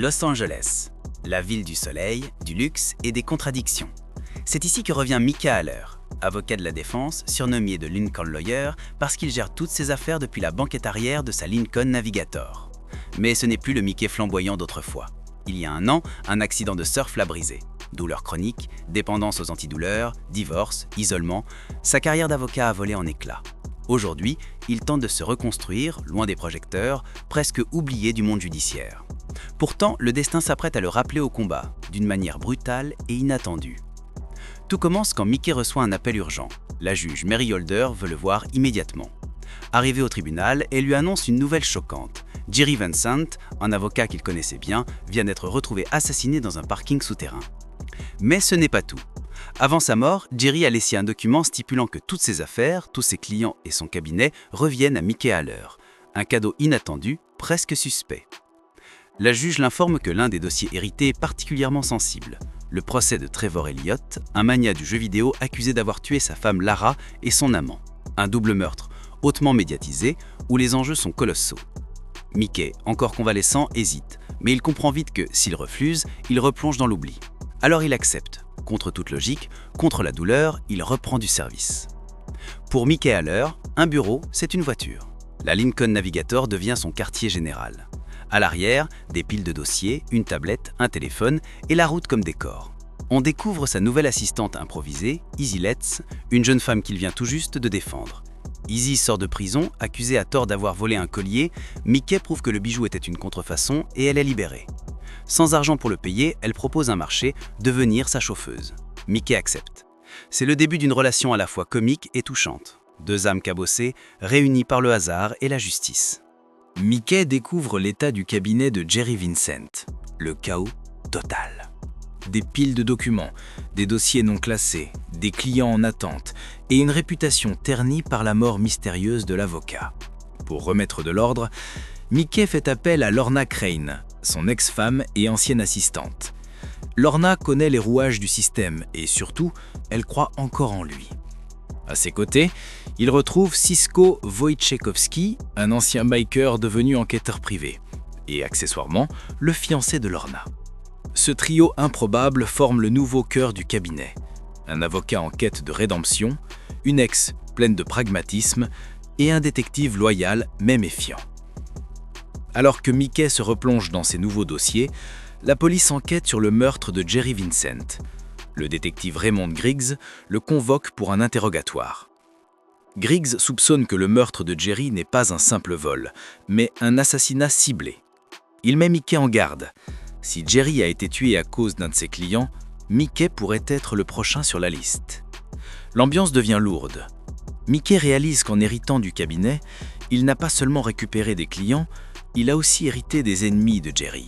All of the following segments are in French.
Los Angeles, la ville du soleil, du luxe et des contradictions. C'est ici que revient Mickey Haller, avocat de la défense, surnommé de Lincoln Lawyer parce qu'il gère toutes ses affaires depuis la banquette arrière de sa Lincoln Navigator. Mais ce n'est plus le Mickey flamboyant d'autrefois. Il y a un an, un accident de surf l'a brisé. Douleurs chroniques, dépendance aux antidouleurs, divorce, isolement, sa carrière d'avocat a volé en éclats. Aujourd'hui, il tente de se reconstruire, loin des projecteurs, presque oublié du monde judiciaire. Pourtant, le destin s'apprête à le rappeler au combat, d'une manière brutale et inattendue. Tout commence quand Mickey reçoit un appel urgent. La juge Mary Holder veut le voir immédiatement. Arrivé au tribunal, elle lui annonce une nouvelle choquante. Jerry Vincent, un avocat qu'il connaissait bien, vient d'être retrouvé assassiné dans un parking souterrain. Mais ce n'est pas tout. Avant sa mort, Jerry a laissé un document stipulant que toutes ses affaires, tous ses clients et son cabinet reviennent à Mickey Haller. Un cadeau inattendu, presque suspect. La juge l'informe que l'un des dossiers hérités est particulièrement sensible. Le procès de Trevor Elliott, un magnat du jeu vidéo accusé d'avoir tué sa femme Lara et son amant. Un double meurtre, hautement médiatisé, où les enjeux sont colossaux. Mickey, encore convalescent, hésite, mais il comprend vite que, s'il refuse, il replonge dans l'oubli. Alors il accepte. Contre toute logique, contre la douleur, il reprend du service. Pour Mickey Haller, un bureau, c'est une voiture. La Lincoln Navigator devient son quartier général. À l'arrière, des piles de dossiers, une tablette, un téléphone et la route comme décor. On découvre sa nouvelle assistante improvisée, Izzy Letts, une jeune femme qu'il vient tout juste de défendre. Izzy sort de prison, accusée à tort d'avoir volé un collier. Mickey prouve que le bijou était une contrefaçon et elle est libérée. Sans argent pour le payer, elle propose un marché, devenir sa chauffeuse. Mickey accepte. C'est le début d'une relation à la fois comique et touchante. Deux âmes cabossées, réunies par le hasard et la justice. Mickey découvre l'état du cabinet de Jerry Vincent. Le chaos total. Des piles de documents, des dossiers non classés, des clients en attente et une réputation ternie par la mort mystérieuse de l'avocat. Pour remettre de l'ordre, Mickey fait appel à Lorna Crane, son ex-femme et ancienne assistante. Lorna connaît les rouages du système et surtout, elle croit encore en lui. À ses côtés, il retrouve Cisco Wojciechowski, un ancien biker devenu enquêteur privé, et accessoirement, le fiancé de Lorna. Ce trio improbable forme le nouveau cœur du cabinet. Un avocat en quête de rédemption, une ex pleine de pragmatisme et un détective loyal mais méfiant. Alors que Mickey se replonge dans ses nouveaux dossiers, la police enquête sur le meurtre de Jerry Vincent. Le détective Raymond Griggs le convoque pour un interrogatoire. Griggs soupçonne que le meurtre de Jerry n'est pas un simple vol, mais un assassinat ciblé. Il met Mickey en garde. Si Jerry a été tué à cause d'un de ses clients, Mickey pourrait être le prochain sur la liste. L'ambiance devient lourde. Mickey réalise qu'en héritant du cabinet, il n'a pas seulement récupéré des clients, il a aussi hérité des ennemis de Jerry.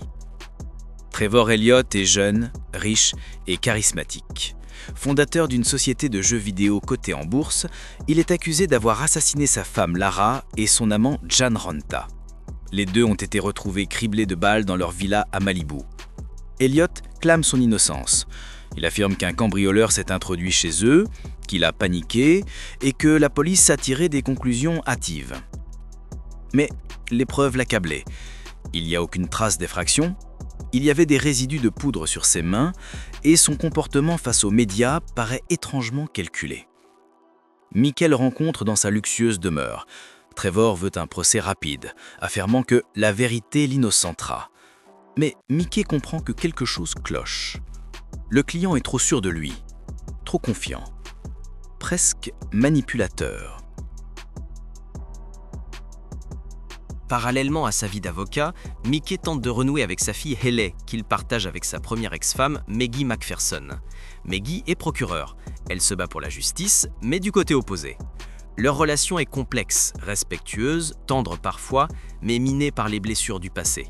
Trevor Elliott est jeune, riche et charismatique. Fondateur d'une société de jeux vidéo cotée en bourse, il est accusé d'avoir assassiné sa femme Lara et son amant Jan Ronta. Les deux ont été retrouvés criblés de balles dans leur villa à Malibu. Elliott clame son innocence. Il affirme qu'un cambrioleur s'est introduit chez eux, qu'il a paniqué et que la police a tiré des conclusions hâtives. Mais les preuves l'accablaient. Il n'y a aucune trace d'effraction. Il y avait des résidus de poudre sur ses mains et son comportement face aux médias paraît étrangement calculé. Mickey le rencontre dans sa luxueuse demeure. Trevor veut un procès rapide, affirmant que la vérité l'innocentera. Mais Mickey comprend que quelque chose cloche. Le client est trop sûr de lui, trop confiant, presque manipulateur. Parallèlement à sa vie d'avocat, Mickey tente de renouer avec sa fille Hayley, qu'il partage avec sa première ex-femme, Maggie McPherson. Maggie est procureure. Elle se bat pour la justice, mais du côté opposé. Leur relation est complexe, respectueuse, tendre parfois, mais minée par les blessures du passé.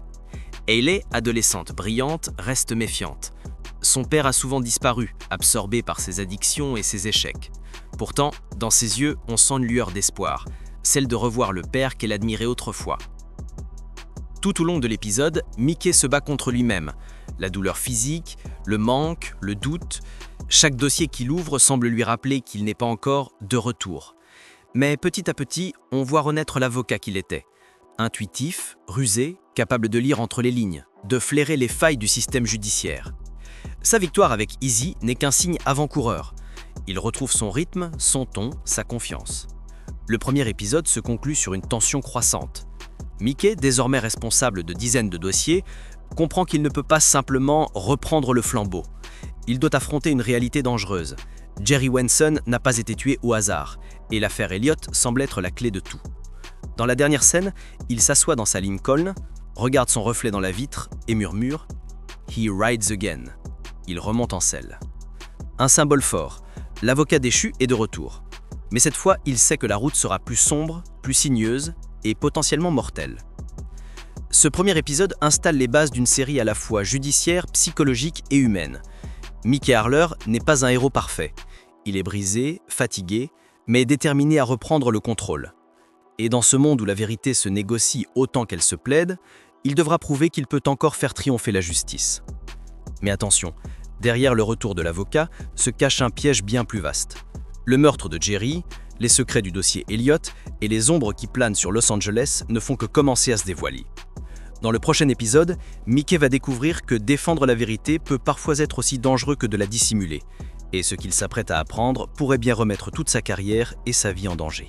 Hayley, adolescente brillante, reste méfiante. Son père a souvent disparu, absorbé par ses addictions et ses échecs. Pourtant, dans ses yeux, on sent une lueur d'espoir, celle de revoir le père qu'elle admirait autrefois. Tout au long de l'épisode, Mickey se bat contre lui-même. La douleur physique, le manque, le doute, chaque dossier qu'il ouvre semble lui rappeler qu'il n'est pas encore de retour. Mais petit à petit, on voit renaître l'avocat qu'il était. Intuitif, rusé, capable de lire entre les lignes. de flairer les failles du système judiciaire. Sa victoire avec Easy n'est qu'un signe avant-coureur. Il retrouve son rythme, son ton, sa confiance. Le premier épisode se conclut sur une tension croissante. Mickey, désormais responsable de dizaines de dossiers, comprend qu'il ne peut pas simplement reprendre le flambeau. Il doit affronter une réalité dangereuse. Jerry Wenson n'a pas été tué au hasard, et l'affaire Elliott semble être la clé de tout. Dans la dernière scène, il s'assoit dans sa Lincoln, regarde son reflet dans la vitre et murmure « He rides again ». Il remonte en selle. Un symbole fort, l'avocat déchu est de retour. Mais cette fois, il sait que la route sera plus sombre, plus sinueuse et potentiellement mortelle. Ce premier épisode installe les bases d'une série à la fois judiciaire, psychologique et humaine. Mickey Harler n'est pas un héros parfait. Il est brisé, fatigué, mais déterminé à reprendre le contrôle. Et dans ce monde où la vérité se négocie autant qu'elle se plaide, il devra prouver qu'il peut encore faire triompher la justice. Mais attention, derrière le retour de l'avocat se cache un piège bien plus vaste. Le meurtre de Jerry, les secrets du dossier Elliott et les ombres qui planent sur Los Angeles ne font que commencer à se dévoiler. Dans le prochain épisode, Mickey va découvrir que défendre la vérité peut parfois être aussi dangereux que de la dissimuler, et ce qu'il s'apprête à apprendre pourrait bien remettre toute sa carrière et sa vie en danger.